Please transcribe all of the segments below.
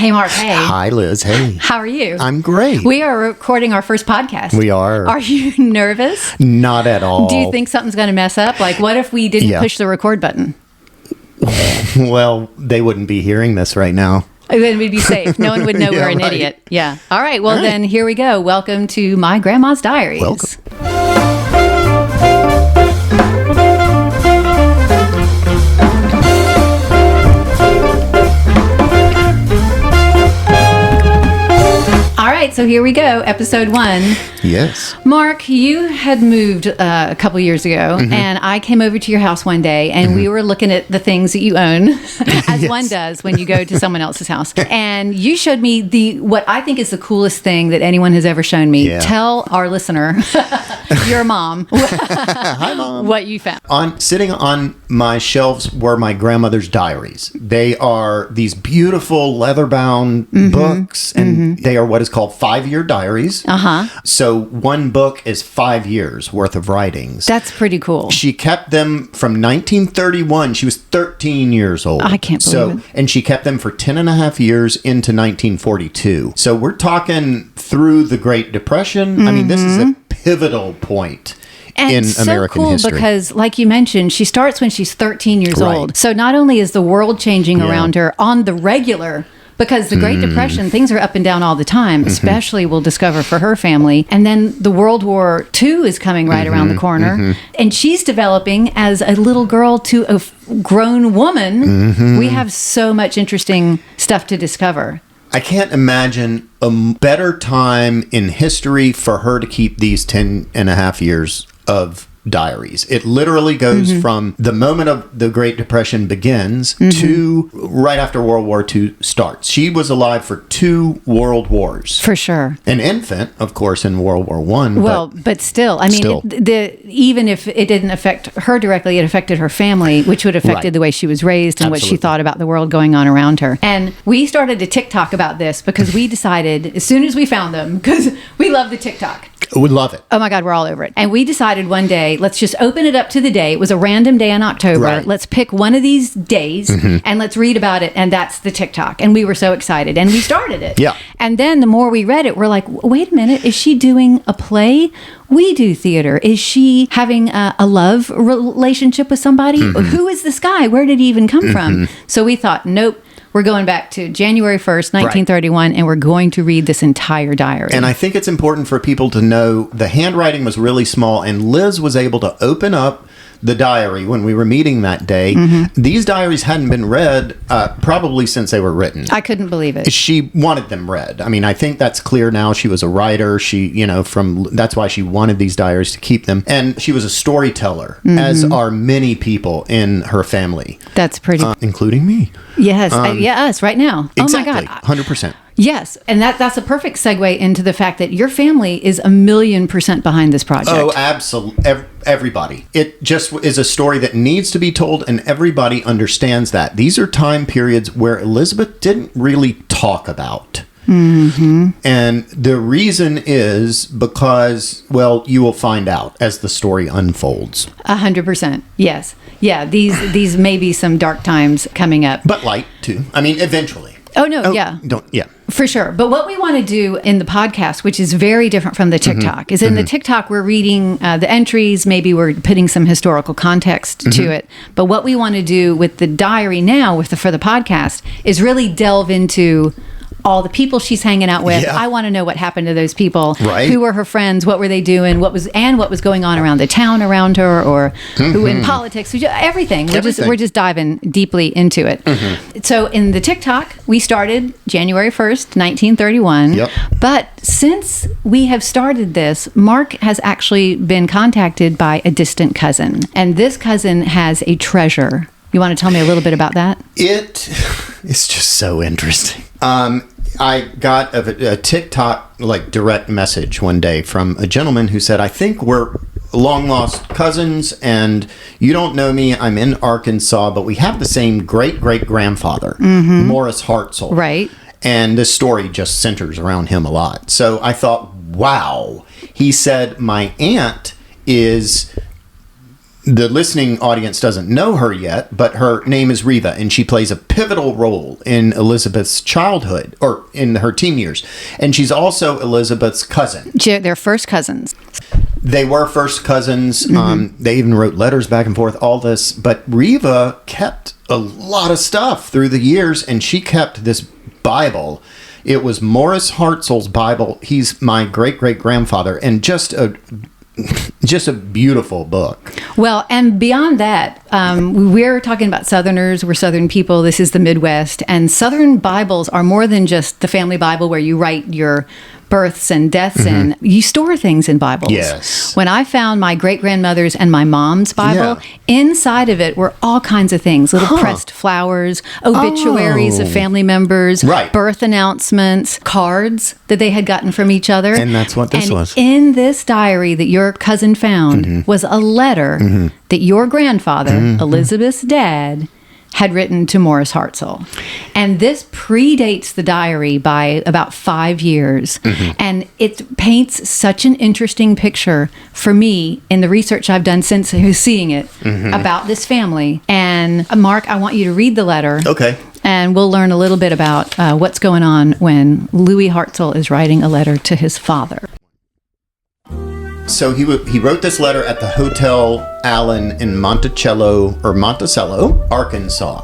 Hey, Mark. Hey. Hi, Liz. Hey. How are you? I'm great. We are recording our first podcast. We are. Are you nervous? Not at all. Do you think something's going to mess up? Like, what if we didn't push the record button? Well, they wouldn't be hearing this right now. Then we'd be safe. No one would know we're an idiot. Yeah. All right. Well, then here we go. Welcome to My Grandma's Diaries. Welcome. All right, so here we go, episode 1. Yes. Mark, you had moved a couple years ago, and I came over to your house one day, and we were looking at the things that you own, as one does when you go to someone else's house. And you showed me what I think is the coolest thing that anyone has ever shown me. Yeah. Tell our listener, your mom, Hi, Mom. what you found. Sitting on my shelves were my grandmother's diaries. They are these beautiful leather-bound books, and they are what is called 5-year diaries. So one book is 5 years worth of writings. That's pretty cool. She kept them from 1931. She was 13 years old. I can't believe it. And she kept them for 10 and a half years into 1942. So we're talking through the Great Depression. I mean, this is a pivotal point. And in it's American so cool history. because, like you mentioned, she starts when she's 13 years Right. old. So not only is the world changing around her on the regular, because the Great Depression, things are up and down all the time, especially we'll discover for her family. And then the World War II is coming right around the corner. And she's developing as a little girl to a grown woman. We have so much interesting stuff to discover. I can't imagine a better time in history for her to keep these 10 and a half years of diaries. It literally goes from the moment of the Great Depression begins to right after World War II starts. She was alive for 2 world wars. For sure. An infant, of course, in World War I. Well, but still, I mean, even if it didn't affect her directly, it affected her family, which would have affected the way she was raised and what she thought about the world going on around her. And we started a TikTok about this because we decided, as soon as we found them, because we love the TikTok. Would love it. Oh my God, we're all over it. And we decided one day, let's just open it up to the day. It was a random day in October. Right. Let's pick one of these days and let's read about it. And that's the TikTok. And we were so excited. And we started it. Yeah. And then the more we read it, we're like, wait a minute, is she doing a play? We do theater. Is she having a love relationship with somebody? Who is this guy? Where did he even come from? So we thought, nope. We're going back to January 1st, 1931, and we're going to read this entire diary. And I think it's important for people to know the handwriting was really small, and Liz was able to open up the diary when we were meeting that day. These diaries hadn't been read probably since they were written. I couldn't believe it. She wanted them read. I mean, I think that's clear now. She was a writer. That's why she wanted these diaries to keep them. And she was a storyteller, as are many people in her family. That's pretty... including me. Yes. Us right now. Exactly. Oh my God. 100%. Yes. And that's a perfect segue into the fact that your family is 1,000,000% behind this project. Oh, absolutely. Everybody. It just is a story that needs to be told, and everybody understands that. These are time periods where Elizabeth didn't really talk about. And the reason is because, well, you will find out as the story unfolds. 100%. Yes. Yeah. These may be some dark times coming up. But light, too. I mean, eventually. Oh, no. Yeah. For sure. But what we want to do in the podcast, which is very different from the TikTok, is in the TikTok, we're reading the entries. Maybe we're putting some historical context to it. But what we want to do with the diary now for the podcast is really delve into all the people she's hanging out with. Yeah. I want to know what happened to those people. Right. Who were her friends? What were they doing? What was going on around the town around her, or who in politics? Everything. We're just diving deeply into it. So in the TikTok, we started January 1st, 1931. Yep. But since we have started this, Mark has actually been contacted by a distant cousin, and this cousin has a treasure. You want to tell me a little bit about that? It's just so interesting. I got a TikTok direct message one day from a gentleman who said, I think we're long lost cousins and you don't know me. I'm in Arkansas, but we have the same great grandfather, Morris Hartzell. Right. And this story just centers around him a lot. So I thought, wow. He said, my aunt is the listening audience doesn't know her yet, but her name is Reva, and she plays a pivotal role in Elizabeth's childhood, or in her teen years. And she's also Elizabeth's cousin. They're first cousins. They were first cousins. They even wrote letters back and forth, all this. But Reva kept a lot of stuff through the years, and she kept this Bible. It was Morris Hartzell's Bible. He's my great-great-grandfather, and just a beautiful book. Well, and beyond that, we're talking about Southerners. We're Southern people. This is the Midwest. And Southern Bibles are more than just the family Bible where you write your births and deaths in. You store things in Bibles. Yes. When I found my great-grandmother's and my mom's Bible, inside of it were all kinds of things. Little pressed flowers, obituaries of family members, birth announcements, cards that they had gotten from each other. And that's what this was. In this diary that your cousin found was a letter that your grandfather, Elizabeth's dad, had written to Morris Hartzell. And this predates the diary by about 5 years. And it paints such an interesting picture for me in the research I've done since seeing it about this family. And Mark, I want you to read the letter. Okay. And we'll learn a little bit about what's going on when Louis Hartzell is writing a letter to his father. So he wrote this letter at the Hotel Allen in Monticello, Arkansas.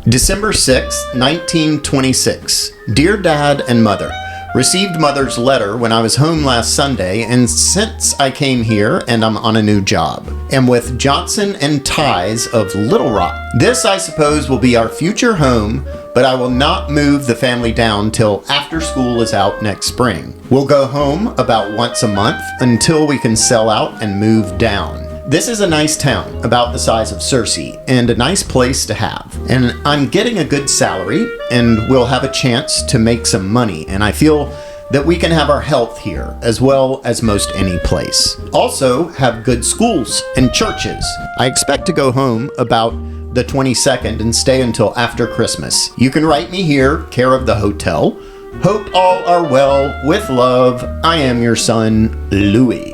December 6, 1926. Dear Dad and Mother, received Mother's letter when I was home last Sunday, and since I came here and I'm on a new job. Am with Johnson and Ties of Little Rock. This, I suppose, will be our future home, but I will not move the family down till after school is out next spring. We'll go home about once a month until we can sell out and move down. This is a nice town, about the size of Searcy, and a nice place to have. And I'm getting a good salary, and we'll have a chance to make some money, and I feel that we can have our health here, as well as most any place. Also, have good schools and churches. I expect to go home about the 22nd and stay until after Christmas. You can write me here, care of the hotel. Hope all are well. With love, I am your son, Louis.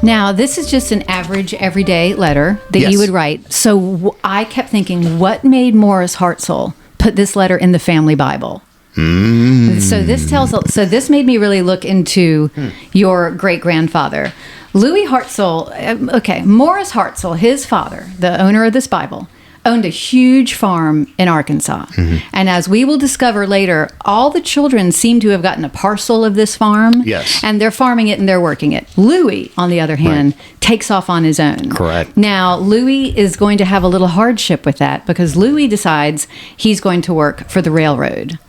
Now, this is just an average, everyday letter that you would write. So I kept thinking, what made Morris Hartzell put this letter in the family Bible? So this made me really look into your great-grandfather. Louis Hartzell, Morris Hartzell, his father, the owner of this Bible, owned a huge farm in Arkansas. And as we will discover later, all the children seem to have gotten a parcel of this farm. Yes. And they're farming it and they're working it. Louis, on the other hand, takes off on his own. Correct. Now, Louis is going to have a little hardship with that because Louis decides he's going to work for the railroad.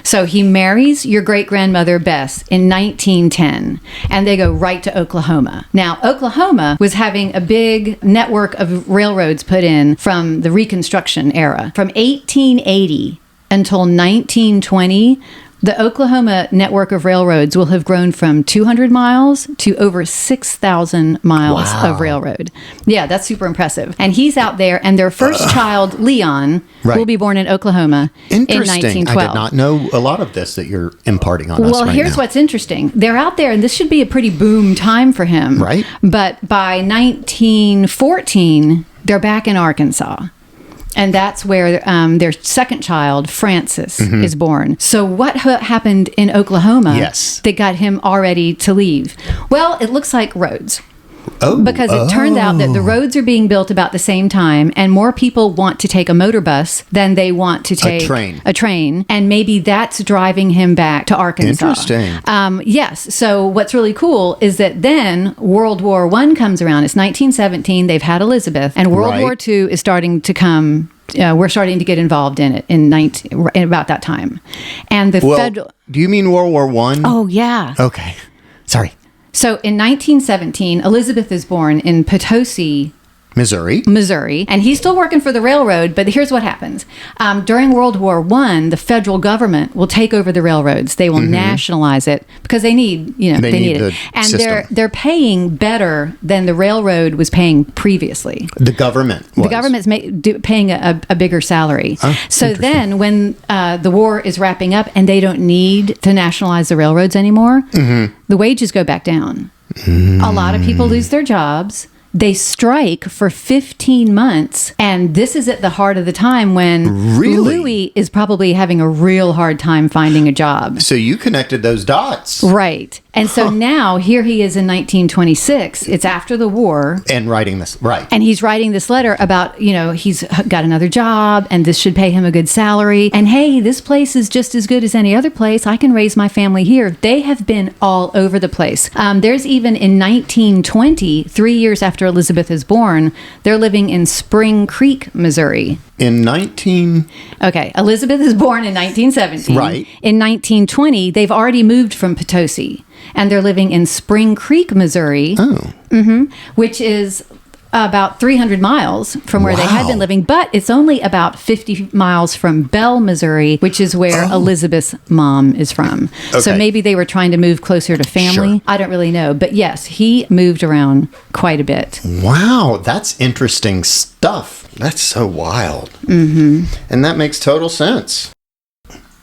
So he marries your great-grandmother, Bess, in 1910, and they go right to Oklahoma. Now, Oklahoma was having a big network of railroads put in from the Reconstruction era. From 1880 until 1920, the Oklahoma network of railroads will have grown from 200 miles to over 6,000 miles of railroad. Yeah, that's super impressive. And he's out there, and their first child, Leon, will be born in Oklahoma in 1912. I did not know a lot of this that you're imparting on us right now. Well, here's what's interesting. They're out there, and this should be a pretty boom time for him. Right. But by 1914, they're back in Arkansas. And that's where their second child, Francis, is born. So what happened in Oklahoma that got him already to leave? Well, it looks like roads. Because it turned out that the roads are being built about the same time, and more people want to take a motor bus than they want to take a train. And maybe that's driving him back to Arkansas. Interesting. Yes. So what's really cool is that then World War I comes around. It's 1917. They've had Elizabeth, and World War II is starting to come. We're starting to get involved in it in about that time. And the federal. Do you mean World War I? Oh, yeah. Okay. Sorry. So in 1917, Elizabeth is born in Potosi, Missouri, and he's still working for the railroad. But here's what happens. During World War I, the federal government will take over the railroads. They will nationalize it because they need, they need it. And system. They're paying better than the railroad was paying previously. The government was. The government's paying a bigger salary. So then when the war is wrapping up and they don't need to nationalize the railroads anymore, the wages go back down. A lot of people lose their jobs. They strike for 15 months. And this is at the heart of the time when Louis is probably having a real hard time finding a job. So you connected those dots. Right. And so now here he is in 1926. It's after the war. And writing this, right. And he's writing this letter about, he's got another job and this should pay him a good salary. And hey, this place is just as good as any other place. I can raise my family here. They have been all over the place. There's even in 1920, 3 years after Elizabeth is born, they're living in Spring Creek, Missouri. Okay, Elizabeth is born in 1917. Right. In 1920, they've already moved from Potosi, and they're living in Spring Creek, Missouri, which is about 300 miles from where they had been living, but it's only about 50 miles from Bell, Missouri, which is where Elizabeth's mom is from. Okay. So maybe they were trying to move closer to family. Sure. I don't really know. But yes, he moved around quite a bit. Wow, that's interesting stuff. That's so wild. Mm-hmm. And that makes total sense.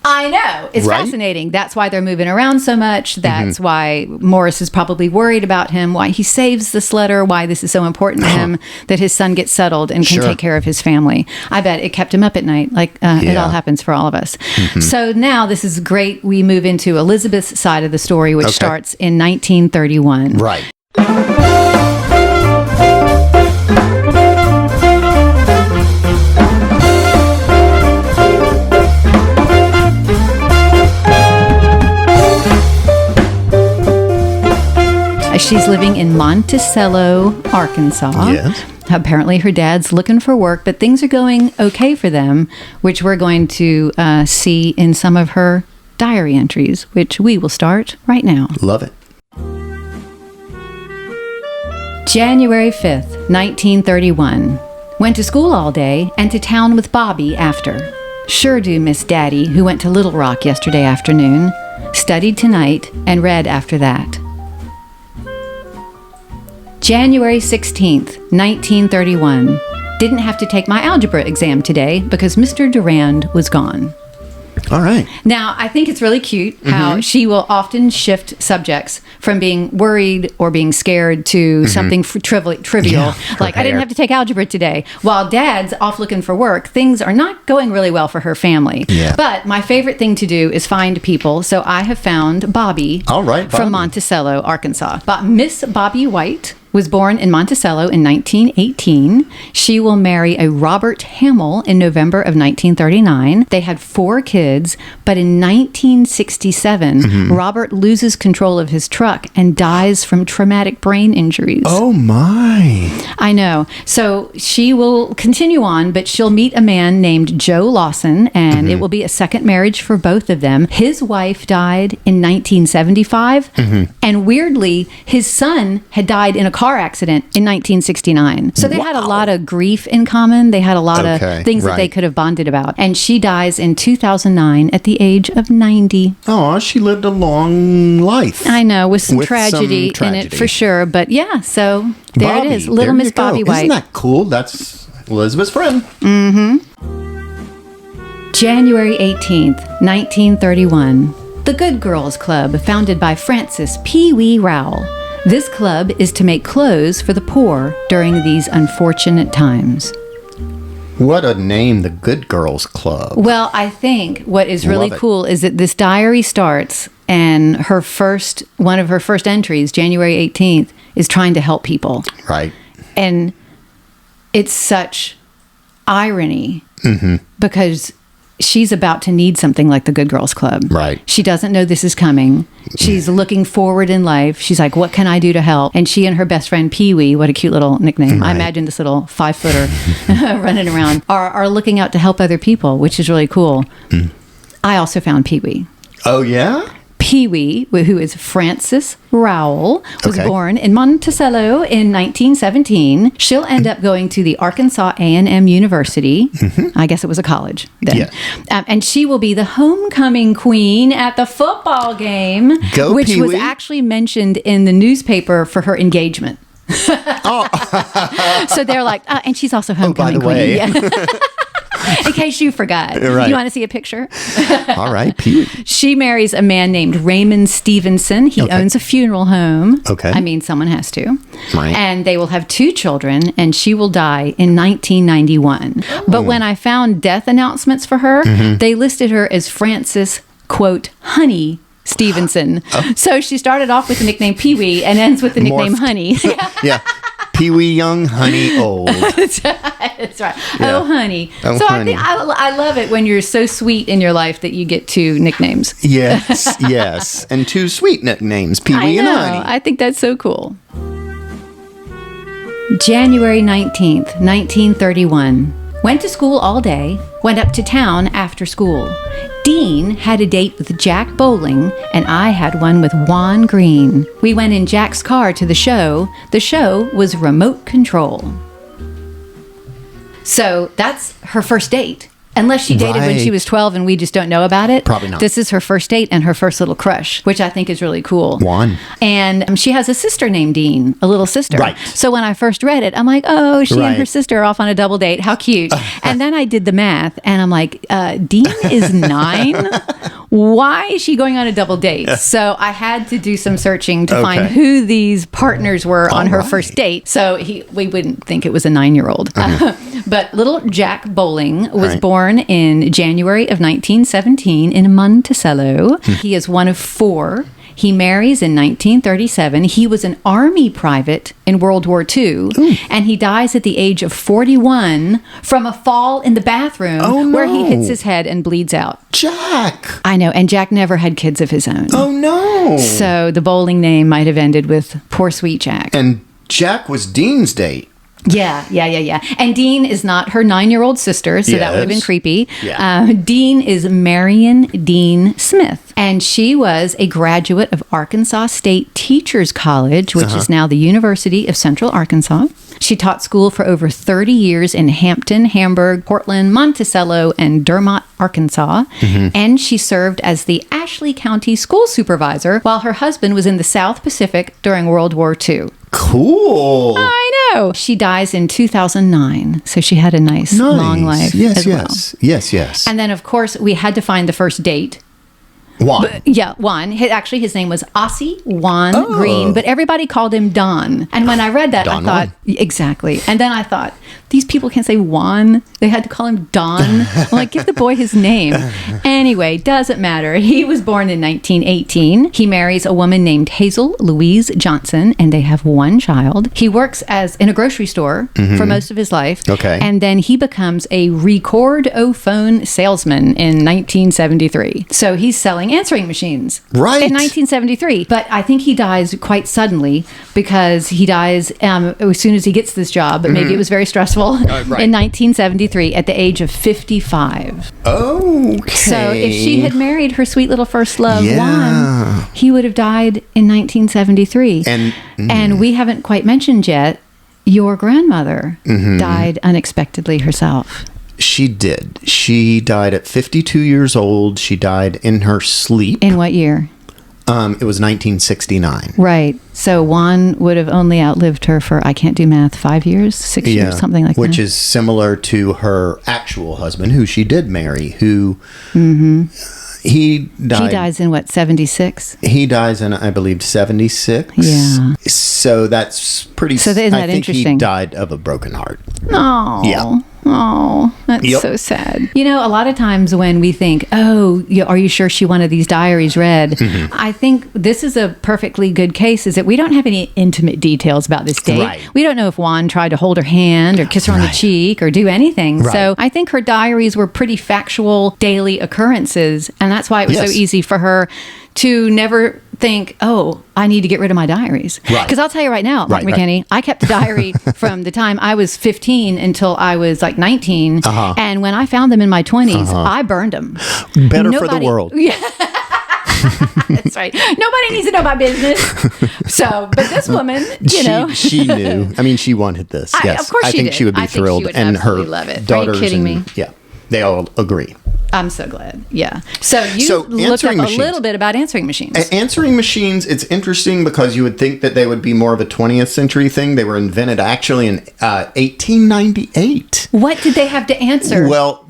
I know. It's fascinating. That's why they're moving around so much. That's why Morris is probably worried about him, why he saves this letter, why this is so important to him that his son gets settled and can take care of his family. I bet it kept him up at night. It all happens for all of us. Mm-hmm. So now this is great. We move into Elizabeth's side of the story, which starts in 1931. Right. She's living in Monticello, Arkansas. Yes. Apparently her dad's looking for work, but things are going okay for them, which we're going to see in some of her diary entries, which we will start right now. Love it. January 5th, 1931. Went to school all day and to town with Bobby after. Sure do miss Daddy, who went to Little Rock yesterday afternoon. Studied tonight and read after that. January 16th, 1931. Didn't have to take my algebra exam today because Mr. Durand was gone. All right. Now, I think it's really cute how she will often shift subjects from being worried or being scared to something trivial. Like, I didn't have to take algebra today. While Dad's off looking for work, things are not going really well for her family. Yeah. But my favorite thing to do is find people. So I have found Bobby, from Monticello, Arkansas. But Miss Bobby White was born in Monticello in 1918. She will marry a Robert Hamill in November of 1939. They had 4 kids, but in 1967, Robert loses control of his truck and dies from traumatic brain injuries. Oh my. I know. So she will continue on, but she'll meet a man named Joe Lawson, and it will be a second marriage for both of them. His wife died in 1975, and weirdly, his son had died in a car accident in 1969. So they had a lot of grief in common. They had a lot of things that they could have bonded about. And she dies in 2009 at the age of 90. Oh, she lived a long life. I know, with some tragedy in it for sure. But yeah, so there it is. Little Miss Bobby White. Isn't that cool? That's Elizabeth's friend. January 18th, 1931. The Good Girls Club, founded by Francis Pee Wee Rowell. This club is to make clothes for the poor during these unfortunate times. What a name, the Good Girls Club. Well, I think what is really cool is that this diary starts and one of her first entries, January 18th, is trying to help people. Right. And it's such irony because she's about to need something like the Good Girls Club. Right. She doesn't know this is coming. She's looking forward in life. She's like, what can I do to help? And she and her best friend, Pee Wee, what a cute little nickname. Right. I imagine this little 5-footer running around, are looking out to help other people, which is really cool. I also found Pee Wee. Oh, yeah? Pee Wee, who is Frances Rowell, was born in Monticello in 1917. She'll end up going to the Arkansas A&M University. I guess it was a college then. Yeah. And she will be the homecoming queen at the football game, which was actually mentioned in the newspaper for her engagement. So they're like, and she's also homecoming queen. Yeah. In case you forgot. Right. You want to see a picture? All right, Pee Wee. She marries a man named Raymond Stevenson. He owns a funeral home. Okay. I mean, someone has to. Right. And they will have 2 children, and she will die in 1991. But when I found death announcements for her, they listed her as Frances, quote, Honey Stevenson. So she started off with the nickname Pee Wee and ends with the nickname Honey. Yeah. Pee Wee young, honey old. That's right. Yeah. Oh, honey. Oh, so honey. I love it when you're so sweet in your life that you get 2 nicknames. Yes, yes. And 2 sweet nicknames, Pee Wee and Honey. I think that's so cool. January 19th, 1931. Went to school all day, went up to town after school. Dean had a date with Jack Bowling, and I had one with Juan Green. We went in Jack's car to the show. The show was Remote Control. So that's her first date. Unless she dated when she was 12 and we just don't know about it. Probably not. This is her first date and her first little crush, which I think is really cool. Juan. And she has a sister named Dean, a little sister. Right. So when I first read it, I'm like, oh, she and her Right. sister are off on a double date. How cute. And then I did the math and I'm like, Dean is 9? Why is she going on a double date? So I had to do some searching to find who these partners were on her first date. So we wouldn't think it was a 9-year-old. But little Jack Bowling was born in January of 1917 in Monticello. He is one of 4. He marries in 1937. He was an Army private in World War II, and he dies at the age of 41 from a fall in the bathroom where he hits his head and bleeds out. Jack! I know, and Jack never had kids of his own. Oh, no! So the Bowling name might have ended with poor sweet Jack. And Jack was Dean's date. Yeah. And Dean is not her 9-year-old sister, so that would have been Yes. creepy. Yeah. Dean is Marion Dean Smith, and she was a graduate of Arkansas State Teachers College, which is now the University of Central Arkansas. She taught school for over 30 years in Hampton, Hamburg, Portland, Monticello, and Dermott, Arkansas. And she served as the Ashley County school supervisor while her husband was in the South Pacific during World War II. Cool. I know. She dies in 2009, so she had a nice. long life. Yes, as well. yes. And then, of course, we had to find the first date. Juan. Juan. Actually, his name was Ossie Juan Green, but everybody called him Don. And when I read that, Don I thought, exactly. And then I thought, these people can't say Juan. They had to call him Don. I'm like, give the boy his name. Anyway, doesn't matter. He was born in 1918. He marries a woman named Hazel Louise Johnson, and they have 1 child. He works in a grocery store for most of his life. Okay. And then he becomes a record-o-phone salesman in 1973. So he's selling answering machines. Right. In 1973. But I think he dies quite suddenly because he dies as soon as he gets this job. But maybe it was very stressful. In 1973 at the age of 55. Okay. So if she had married her sweet little first love, Juan, he would have died in 1973. And we haven't quite mentioned yet, your grandmother died unexpectedly herself. She did. She died at 52 years old. She died in her sleep. In what year? It was 1969. Right. So Juan would have only outlived her for, I can't do math, 5 years, 6 years, something like that. Which is similar to her actual husband, who she did marry, who he died. He dies in what, 76? He dies in, I believe, 76. Yeah. So that's pretty. So isn't that I think interesting? he died of a broken heart. Oh. Yeah. Oh, that's so sad. You know, a lot of times when we think, oh, are you sure she wanted these diaries read? I think this is a perfectly good case, is that we don't have any intimate details about this date. Right. We don't know if Juan tried to hold her hand or kiss her on the cheek or do anything. Right. So I think her diaries were pretty factual daily occurrences. And that's why it was so easy for her to never think, oh, I need to get rid of my diaries. Right. Because I'll tell you right now, Mark McKinney, I kept a diary from the time I was 15 until I was like 19. And when I found them in my 20s, I burned them. Better for the world. Yeah. That's right. Nobody needs to know my business. So, but this woman, she knew. I mean, she wanted this. Yes. Of course I she think did. she would be I think thrilled. she would and her absolutely love it. daughters. Are you kidding me? Yeah. They all agree. I'm so glad. Yeah. So you looked up answering a machines. little bit about answering machines. Answering machines, it's interesting because you would think that they would be more of a 20th century thing. They were invented actually in 1898. What did they have to answer? Well,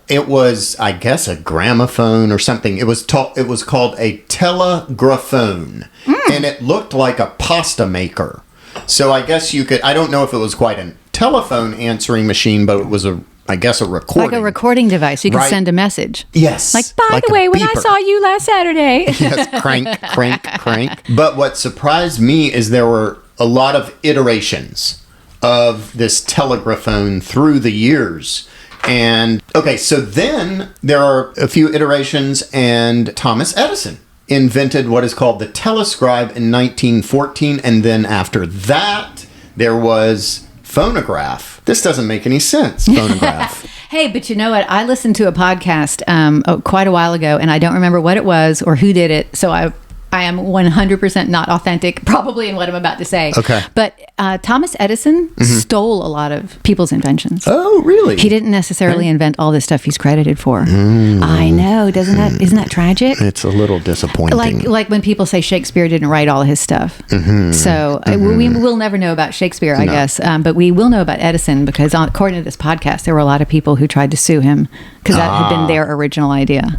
it was, I guess, a gramophone or something. It was called a telegraphone, and it looked like a pasta maker. So I guess you could. I don't know if it was quite a telephone answering machine, but it was a recording. Like a recording device. You can send a message. Yes. Like, by the way, when I saw you last Saturday. Yes, crank, crank, crank. But what surprised me is there were a lot of iterations of this telegraphone through the years. And, okay, so then there are a few iterations, and Thomas Edison invented what is called the telescribe in 1914. And then after that, there was phonograph. This doesn't make any sense, phonograph. Hey, but you know what? I listened to a podcast quite a while ago, and I don't remember what it was or who did it. So I am 100% not authentic, probably in what I'm about to say. Okay. But Thomas Edison stole a lot of people's inventions. Oh, really? He didn't necessarily invent all the stuff he's credited for. I know. Isn't that tragic? It's a little disappointing. Like when people say Shakespeare didn't write all of his stuff. So we will never know about Shakespeare, I guess. But we will know about Edison because according to this podcast, there were a lot of people who tried to sue him because that had been their original idea.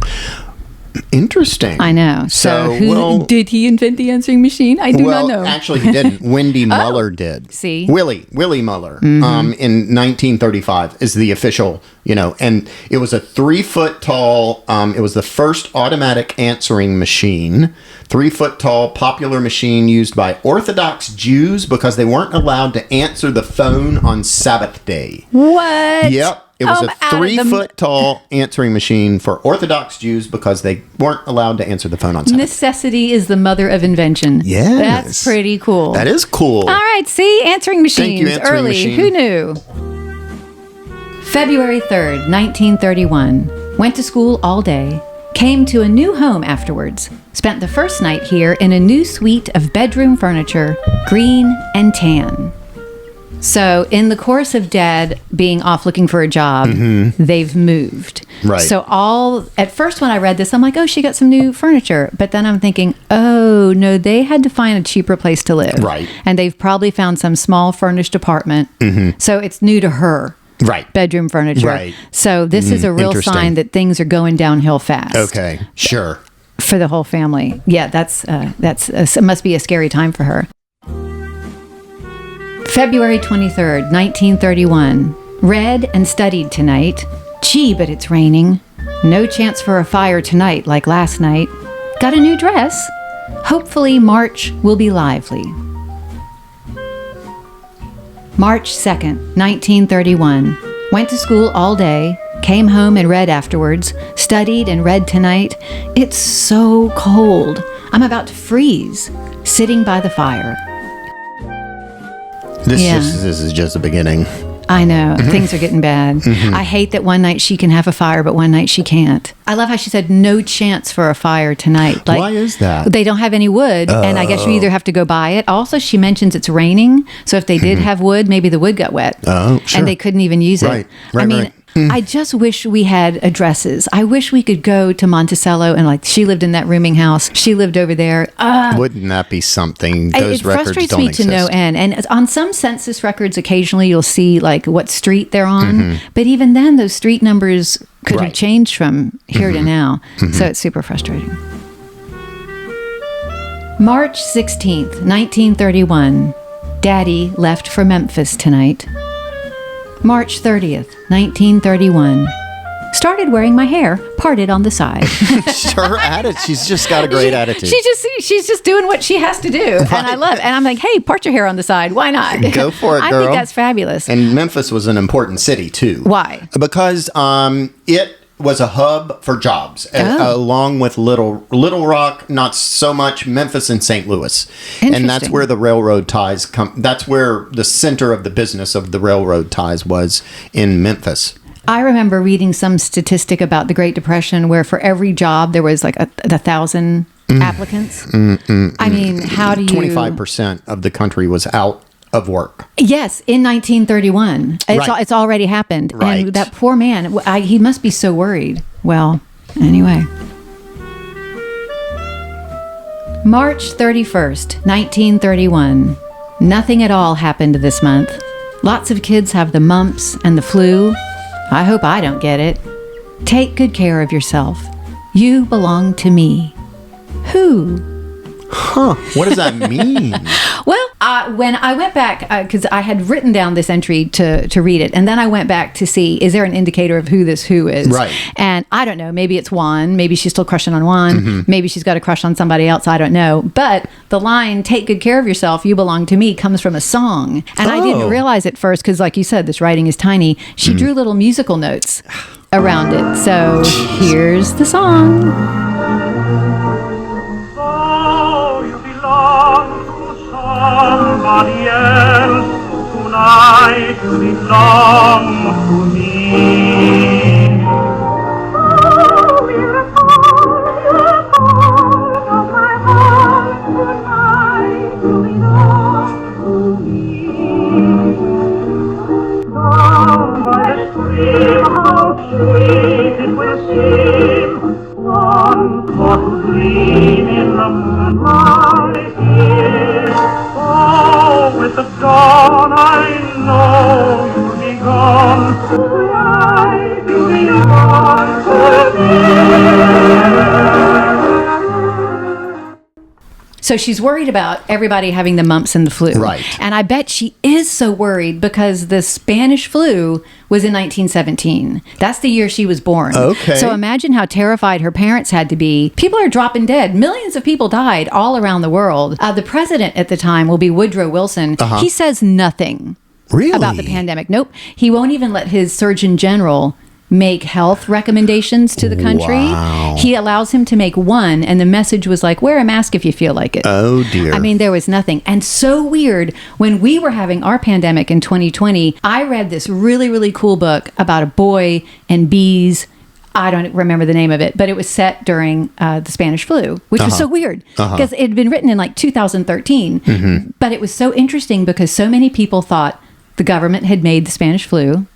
Interesting. I know. So did he invent the answering machine? I do not know. Actually, he didn't. Wendy Muller did. See? Willie Muller in 1935 is the official, and it was a 3-foot tall, it was the first automatic answering machine, 3-foot tall, popular machine used by Orthodox Jews because they weren't allowed to answer the phone on Sabbath day. What? Yep. It was a 3-foot tall answering machine for Orthodox Jews because they weren't allowed to answer the phone on Sabbath. Necessity is the mother of invention. Yes. That's pretty cool. That is cool. All right, see? Answering machines. Thank you, answering early. machine. Who knew? February 3rd, 1931. Went to school all day. Came to a new home afterwards. Spent the first night here in a new suite of bedroom furniture, green and tan. So in the course of Dad being off looking for a job, they've moved. Right. So at first when I read this, I'm like, oh, she got some new furniture. But then I'm thinking, oh, no, they had to find a cheaper place to live. Right. And they've probably found some small furnished apartment. So it's new to her. Right. Bedroom furniture. Right. So this is a real sign that things are going downhill fast. Okay. Sure. For the whole family. Yeah, it must be a scary time for her. February 23rd, 1931. Read and studied tonight. Gee, but it's raining. No chance for a fire tonight like last night. Got a new dress. Hopefully March will be lively. March 2nd, 1931. Went to school all day. Came home and read afterwards. Studied and read tonight. It's so cold. I'm about to freeze. Sitting by the fire. This is just the beginning. I know. Things are getting bad. I hate that one night she can have a fire, but one night she can't. I love how she said no chance for a fire tonight. Like, why is that? They don't have any wood, and I guess you either have to go buy it. Also, she mentions it's raining, so if they did have wood, maybe the wood got wet. Oh, sure. And they couldn't even use it. Right. I just wish we had addresses. I wish we could go to Monticello and she lived in that rooming house. She lived over there. Wouldn't that be something? Those it records frustrates don't me exist. to no end. And on some census records, occasionally you'll see what street they're on. But even then, those street numbers could have changed from here to now. So it's super frustrating. March 16th, 1931. Daddy left for Memphis tonight. March 30th, 1931. Started wearing my hair parted on the side. Her attitude. She's just got a great attitude. She's just doing what she has to do. Right. And I love it. And I'm like, hey, part your hair on the side. Why not? Go for it, girl. I think that's fabulous. And Memphis was an important city, too. Why? Because it was a hub for jobs, along with Little Rock, not so much, Memphis and St. Louis. And that's where the railroad ties come. That's where the center of the business of the railroad ties was, in Memphis. I remember reading some statistic about the Great Depression where for every job there was 1,000 applicants. I mean, how do you... 25% of the country was out of work. Yes, in 1931. Right. It's already happened. Right. And that poor man, he must be so worried. Well, anyway. March 31st, 1931. Nothing at all happened this month. Lots of kids have the mumps and the flu. I hope I don't get it. Take good care of yourself. You belong to me. Who? Huh. What does that mean? Well, when I went back, because I had written down this entry to read it, and then I went back to see, is there an indicator of who this who is? Right. And I don't know. Maybe it's Juan. Maybe she's still crushing on Juan. Mm-hmm. Maybe she's got a crush on somebody else. I don't know. But the line, take good care of yourself, you belong to me, comes from a song. And I didn't realize at first, because like you said, this writing is tiny. She drew little musical notes around it. So here's the song. Somebody else tonight belong to me. Oh, beautiful of my heart tonight belong to me. Down by the stream, how sweet it will seem, one for to dream in the moonlight here. Oh, with the dawn I know you'll be gone. Tonight you'll be gone forever. So she's worried about everybody having the mumps and the flu. Right. And I bet she is so worried because the Spanish flu was in 1917. That's the year she was born. Okay. So imagine how terrified her parents had to be. People are dropping dead. Millions of people died all around the world. The president at the time will be Woodrow Wilson. Uh-huh. He says nothing Really? about the pandemic. Nope. He won't even let his Surgeon General make health recommendations to the country. Wow. He allows him to make one, and the message was like, wear a mask if you feel like it. Oh, dear. I mean, there was nothing. And so weird, when we were having our pandemic in 2020, I read this really, really cool book about a boy and bees. I don't remember the name of it, but it was set during the Spanish flu, which was so weird because it had been written in like 2013. Mm-hmm. But it was so interesting because so many people thought the government had made the Spanish flu.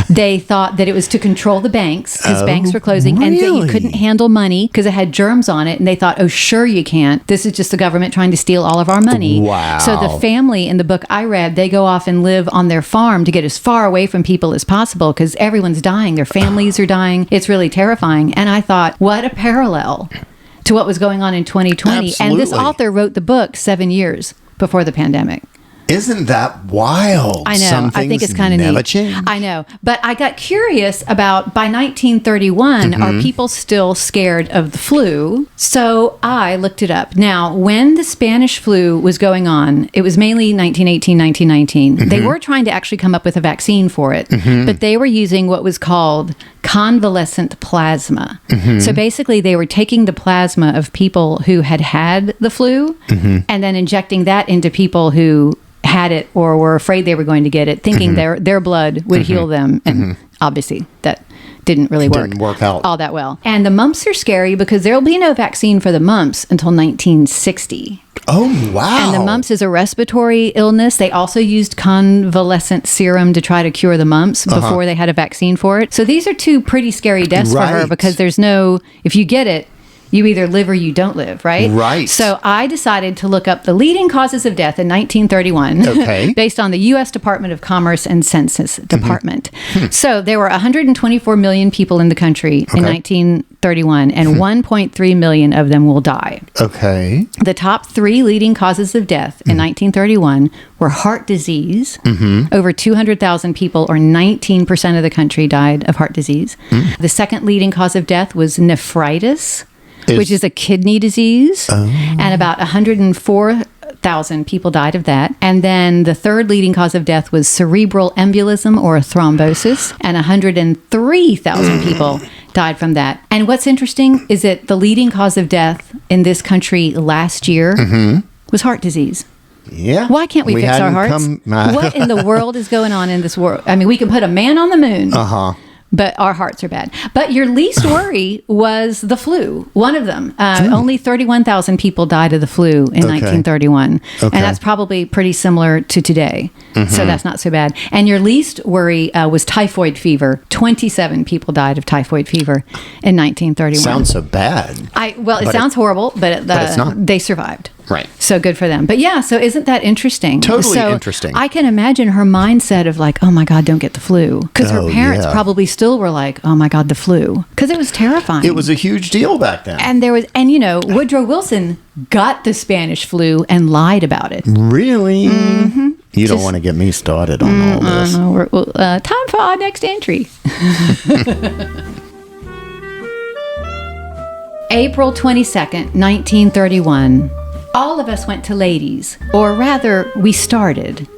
They thought that it was to control the banks because banks were closing and that you really? couldn't handle money because it had germs on it. And they thought, oh, sure you can't. This is just the government trying to steal all of our money. Wow. So the family in the book I read, they go off and live on their farm to get as far away from people as possible because everyone's dying. Their families are dying. It's really terrifying. And I thought, what a parallel to what was going on in 2020. And this Absolutely. author wrote the book 7 years before the pandemic. Isn't that wild? I know. Some I think things it's kind of never neat. change. I know. But I got curious about by 1931, Mm-hmm. are people still scared of the flu? So I looked it up. Now, when the Spanish flu was going on, it was mainly 1918, 1919. Mm-hmm. They were trying to actually come up with a vaccine for it, but they were using what was called convalescent plasma. Mm-hmm. So basically, they were taking the plasma of people who had had the flu Mm-hmm. and then injecting that into people who had it or were afraid they were going to get it, thinking their blood would heal them. And obviously that didn't really work. Didn't work out. all that well. And the mumps are scary because there will be no vaccine for the mumps until 1960. Oh, wow. And the mumps is a respiratory illness. They also used convalescent serum to try to cure the mumps before they had a vaccine for it. So these are two pretty scary deaths for her Right. because there's no, if you get it, you either live or you don't live, right? Right. So I decided to look up the leading causes of death in 1931 Okay. based on the U.S. Department of Commerce and Census Department. So there were 124 million people in the country in 1931, and 1.3 million of them will die. Okay. The top three leading causes of death in 1931 were heart disease. Over 200,000 people, or 19% of the country, died of heart disease. The second leading cause of death was nephritis, which is a kidney disease. And about 104,000 people died of that. And then the third leading cause of death was cerebral embolism or thrombosis. And 103,000 people died from that. And what's interesting is that the leading cause of death in this country last year was heart disease. Yeah. Why can't we fix our hadn't hearts? come- What in the world is going on in this world? I mean, we can put a man on the moon. But our hearts are bad. But your least worry was the flu. One of them. Only 31,000 people died of the flu in 1931. And that's probably pretty similar to today. So that's not so bad. And your least worry was typhoid fever. 27 people died of typhoid fever in 1931. Sounds so bad. It sounds horrible, but it's not. They survived. Right. So good for them. But yeah, so isn't that interesting? Totally interesting. I can imagine her mindset of like, oh my God, don't get the flu. Because her parents probably still were like, oh my God, the flu. Because it was terrifying. It was a huge deal back then. And Woodrow Wilson got the Spanish flu and lied about it. Really? Mm-hmm. You don't want to get me started on all this. Time for our next entry. April 22nd, 1931. All of us went to Ladies, or rather, we started.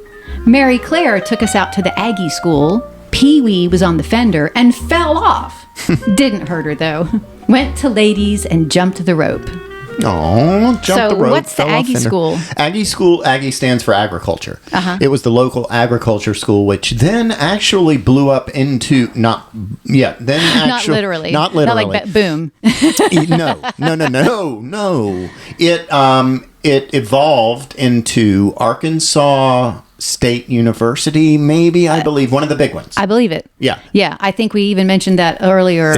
Mary Claire took us out to the Aggie school. Pee-wee was on the fender and fell off. Didn't hurt her, though. Went to Ladies and jumped the rope. Oh, jumped the rope. So what's the Aggie school? Aggie stands for agriculture. It was the local agriculture school, which then actually blew up into not literally. Not like boom. No. It evolved into Arkansas State University, maybe, I believe, one of the big ones. I believe it. Yeah. Yeah, I think we even mentioned that earlier.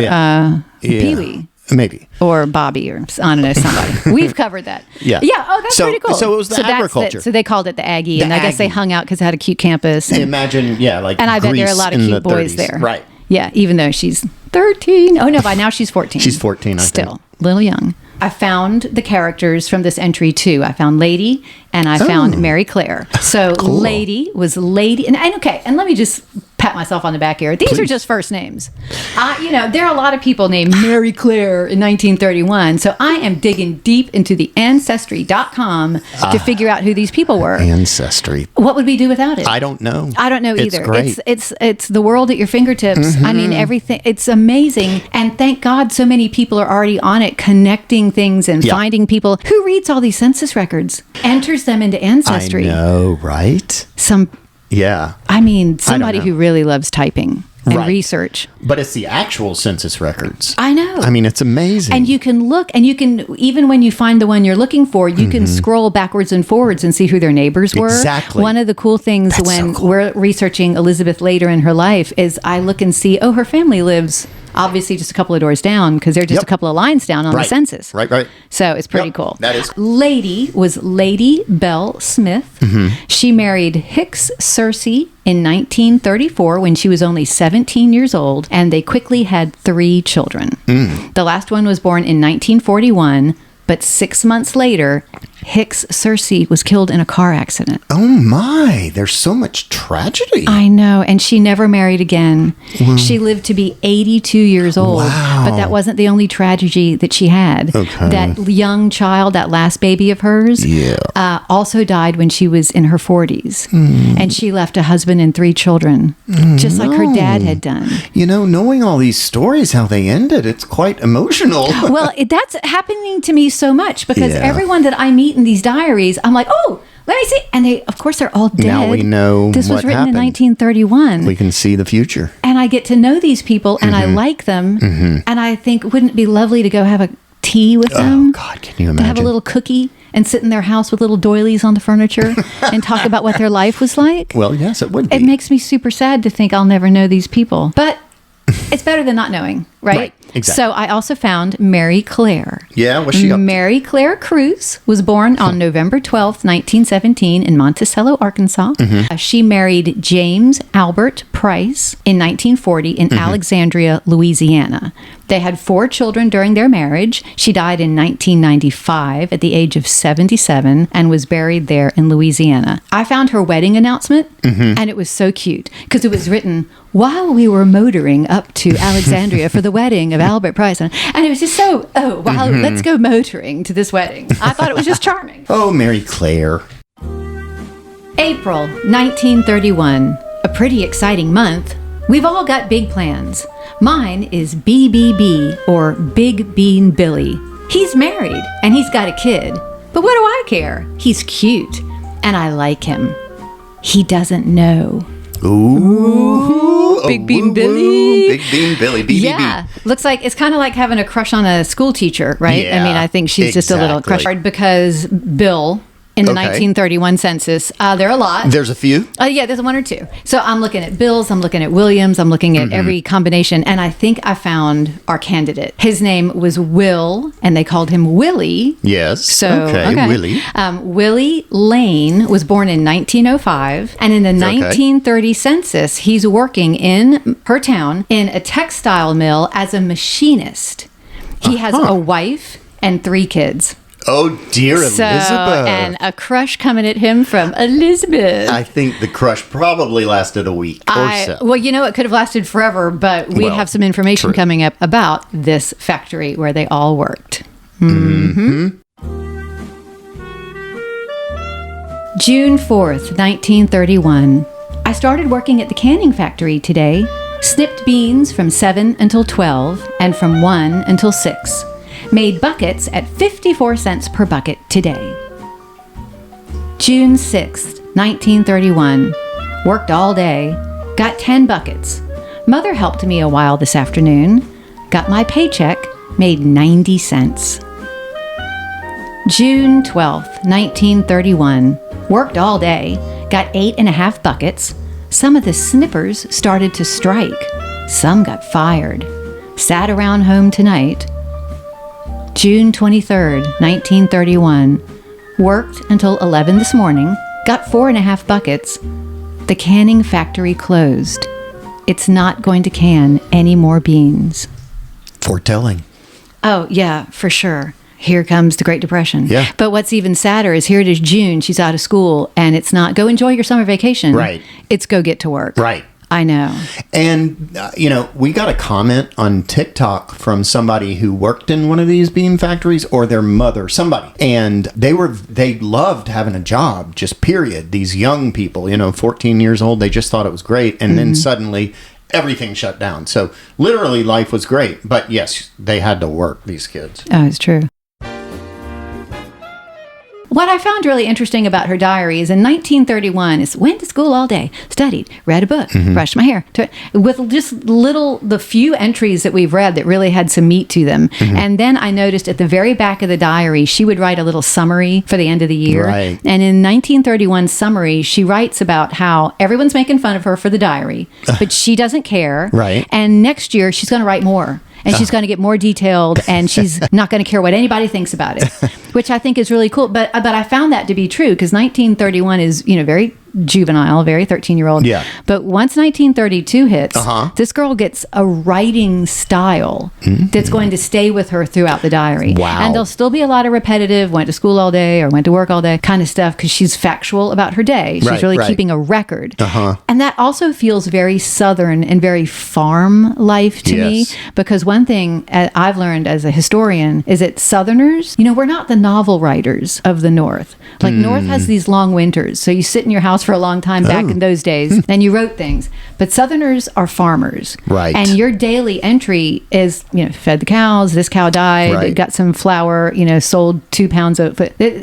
Pee-wee. Maybe. Or Bobby, or I don't know, somebody. We've covered that. Yeah. Yeah. Oh, that's pretty cool. So it was the agriculture. So they called it the Aggie, and I guess they hung out because it had a cute campus. Imagine, and I bet there are a lot of cute boys 30s. there. Right. Yeah, even though she's 13. Oh, no, by now she's 14. She's 14, I think. Still, little young. I found the characters from this entry too. I found Lady and I found Mary Claire. So cool. Lady was Lady. And let me just pat myself on the back here. These are just first names. There are a lot of people named Mary Claire in 1931. So I am digging deep into the Ancestry.com to figure out who these people were. Ancestry. What would we do without it? I don't know. I don't know either. Great. It's the world at your fingertips. Mm-hmm. I mean, everything. It's amazing. And thank God so many people are already on it, connecting things and finding people. Who reads all these census records? Enters them into Ancestry. I know, right? Somebody who really loves typing and research. But it's the actual census records. I know. I mean, it's amazing. And you can look, and you can, even when you find the one you're looking for, you can scroll backwards and forwards and see who their neighbors were. Exactly. One of the cool things we're researching Elizabeth later in her life is I look and see, her family lives obviously just a couple of doors down because they're just a couple of lines down on the census. Right. So it's pretty cool. That is. Lady was Lady Bell Smith. She married Hicks Searcy in 1934 when she was only 17 years old, and they quickly had 3 children. The last one was born in 1941, but 6 months later, Hicks Searcy was killed in a car accident. Oh my, there's so much tragedy. I know, and she never married again. She lived to be 82 years old. Wow. But that wasn't the only tragedy that she had. Okay. That young child, that last baby of hers, also died when she was in her 40s. And she left a husband and 3 children, just like her dad had done. Knowing all these stories, how they ended, it's quite emotional. Well, that's happening to me so much because everyone that I meet in these diaries, I'm like, oh, let me see. And they're all dead. Now we know this was written happened. In 1931. We can see the future. And I get to know these people and I like them. And I think, wouldn't it be lovely to go have a tea with them? Oh, God, can you imagine? To have a little cookie and sit in their house with little doilies on the furniture and talk about what their life was like? Well, yes, it would be. It makes me super sad to think I'll never know these people. But it's better than not knowing, right? Exactly. So I also found Mary Claire. Yeah, what's she up to? Mary Claire Cruz was born on November 12th, 1917 in Monticello, Arkansas. She married James Albert Price in 1940 in Alexandria, Louisiana. They had 4 children during their marriage. She died in 1995 at the age of 77 and was buried there in Louisiana. I found her wedding announcement, and it was so cute because it was written, while we were motoring up to Alexandria for the wedding of Albert Price. And it was just so, let's go motoring to this wedding. I thought it was just charming. Oh, Mary Claire. April 1931. A pretty exciting month. We've all got big plans. Mine is BBB, or Big Bean Billy. He's married, and he's got a kid. But what do I care? He's cute, and I like him. He doesn't know. Ooh. woo. Big A Bean woo-woo. Billy. Big Bean Billy. BBB. Yeah. Looks like it's kind of like having a crush on a school teacher, right? Yeah, I mean, I think she's just a little crush because Bill in the 1931 census, there are a lot. There's a few? Yeah, there's one or two. So I'm looking at Bills, I'm looking at Williams, I'm looking at every combination, and I think I found our candidate. His name was Will, and they called him Willie. Yes. So, okay. Willie. Willie Lane was born in 1905, and in the 1930 census, he's working in her town in a textile mill as a machinist. He has a wife and 3 kids. Oh, dear Elizabeth. And a crush coming at him from Elizabeth. I think the crush probably lasted a week or so. Well, you know, it could have lasted forever, but we have some information coming up about this factory where they all worked. June 4th, 1931. I started working at the canning factory today. Snipped beans from 7 until 12 and from 1 until 6. Made buckets at 54 cents per bucket today. June 6th, 1931. Worked all day. Got 10 buckets. Mother helped me a while this afternoon. Got my paycheck. Made 90 cents. June 12th, 1931. Worked all day. Got 8.5 buckets. Some of the snippers started to strike. Some got fired. Sat around home tonight. June 23rd, 1931. Worked until 11 this morning. Got 4.5 buckets. The canning factory closed. It's not going to can any more beans. Foretelling. Oh, yeah, for sure. Here comes the Great Depression. Yeah. But what's even sadder is here it is June. She's out of school, and it's not go enjoy your summer vacation. Right. It's go get to work. Right. I know. And, we got a comment on TikTok from somebody who worked in one of these bean factories, or their mother, somebody. And they loved having a job, just period. These young people, 14 years old, they just thought it was great. And then suddenly everything shut down. So literally life was great. But yes, they had to work, these kids. Oh, it's true. What I found really interesting about her diary is in 1931 is went to school all day, studied, read a book, brushed my hair, with just the few entries that we've read that really had some meat to them. And then I noticed at the very back of the diary, she would write a little summary for the end of the year. Right. And in 1931's summary, she writes about how everyone's making fun of her for the diary, but she doesn't care. Right. And next year, she's going to write more. And she's going to get more detailed, and she's not going to care what anybody thinks about it, which I think is really cool. But I found that to be true because 1931 is, very juvenile, very 13-year-old. Yeah. But once 1932 hits, this girl gets a writing style that's going to stay with her throughout the diary. Wow. And there'll still be a lot of repetitive, went to school all day or went to work all day kind of stuff because she's factual about her day. She's really keeping a record. And that also feels very Southern and very farm life to me because one thing I've learned as a historian is that Southerners, we're not the novel writers of the North. Like North has these long winters. So you sit in your house for a long time back in those days and you wrote things. But Southerners are farmers. Right. And your daily entry is, fed the cows, this cow died, got some flour, sold 2 pounds of,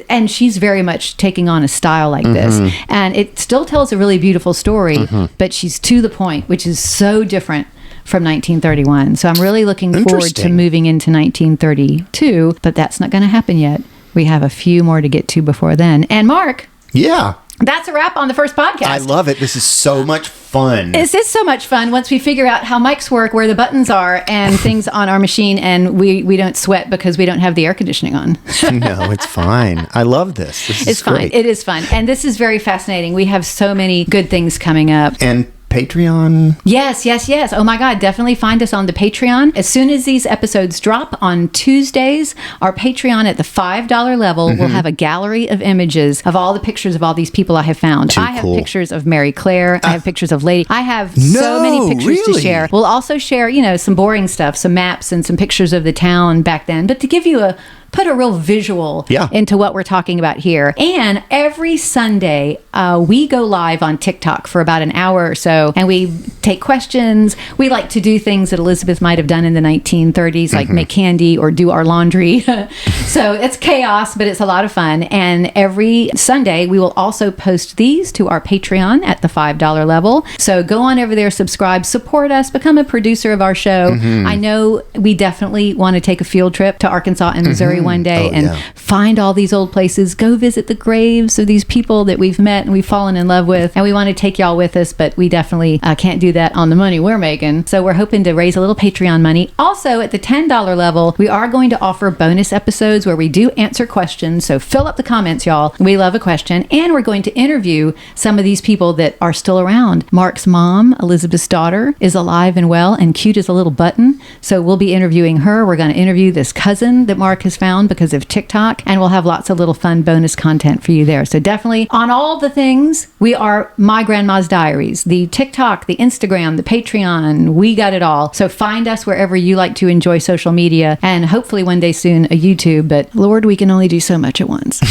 and she's very much taking on a style like this. And it still tells a really beautiful story, but she's to the point, which is so different from 1931. So I'm really looking forward to moving into 1932, but that's not going to happen yet. We have a few more to get to before then. And Mark. Yeah. That's a wrap on the first podcast. I love it. This is so much fun. This is so much fun once we figure out how mics work, where the buttons are, and things on our machine, and we don't sweat because we don't have the air conditioning on. No, it's fine. I love this. This is fine. great. It is fun. And this is very fascinating. We have so many good things coming up. And Patreon. Yes. Oh my God, definitely find us on the Patreon. As soon as these episodes drop on Tuesdays, our Patreon at the $5 level will have a gallery of images of all the pictures of all these people I have found. I have pictures of Mary Claire. I have pictures of Lady. I have so many pictures to share. We'll also share, some boring stuff, some maps and some pictures of the town back then. But to give you a put a real visual into what we're talking about here. And every Sunday, we go live on TikTok for about an hour or so, and we take questions. We like to do things that Elizabeth might have done in the 1930s, like make candy or do our laundry. So it's chaos, but it's a lot of fun. And every Sunday, we will also post these to our Patreon at the $5 level. So go on over there, subscribe, support us, become a producer of our show. I know we definitely want to take a field trip to Arkansas and Missouri one day find all these old places, go visit the graves of these people that we've met and we've fallen in love with. And we want to take y'all with us, but we definitely can't do that on the money we're making. So we're hoping to raise a little Patreon money. Also, at the $10 level, we are going to offer bonus episodes where we do answer questions. So fill up the comments, y'all. We love a question. And we're going to interview some of these people that are still around. Mark's mom, Elizabeth's daughter, is alive and well and cute as a little button. So we'll be interviewing her. We're going to interview this cousin that Mark has found because of TikTok. And we'll have lots of little fun bonus content for you there. So definitely on all the things, we are My Grandma's Diaries. The TikTok, the Instagram, the Patreon, we got it all. So find us wherever you like to enjoy social media, and hopefully one day soon a YouTube. But Lord, we can only do so much at once.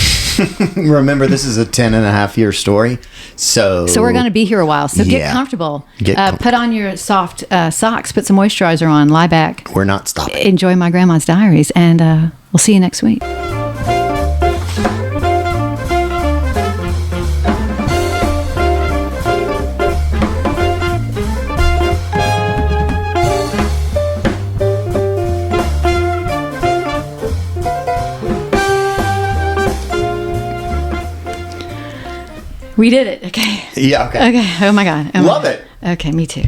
Remember, this is a 10.5-year story. So we're going to be here a while. So get comfortable. Put on your soft socks, put some moisturizer on, lie back. We're not stopping. Enjoy My Grandma's Diaries, and we'll see you next week. We did it. Okay. Yeah, okay. Okay. Oh, my God. Love it. Okay, me too.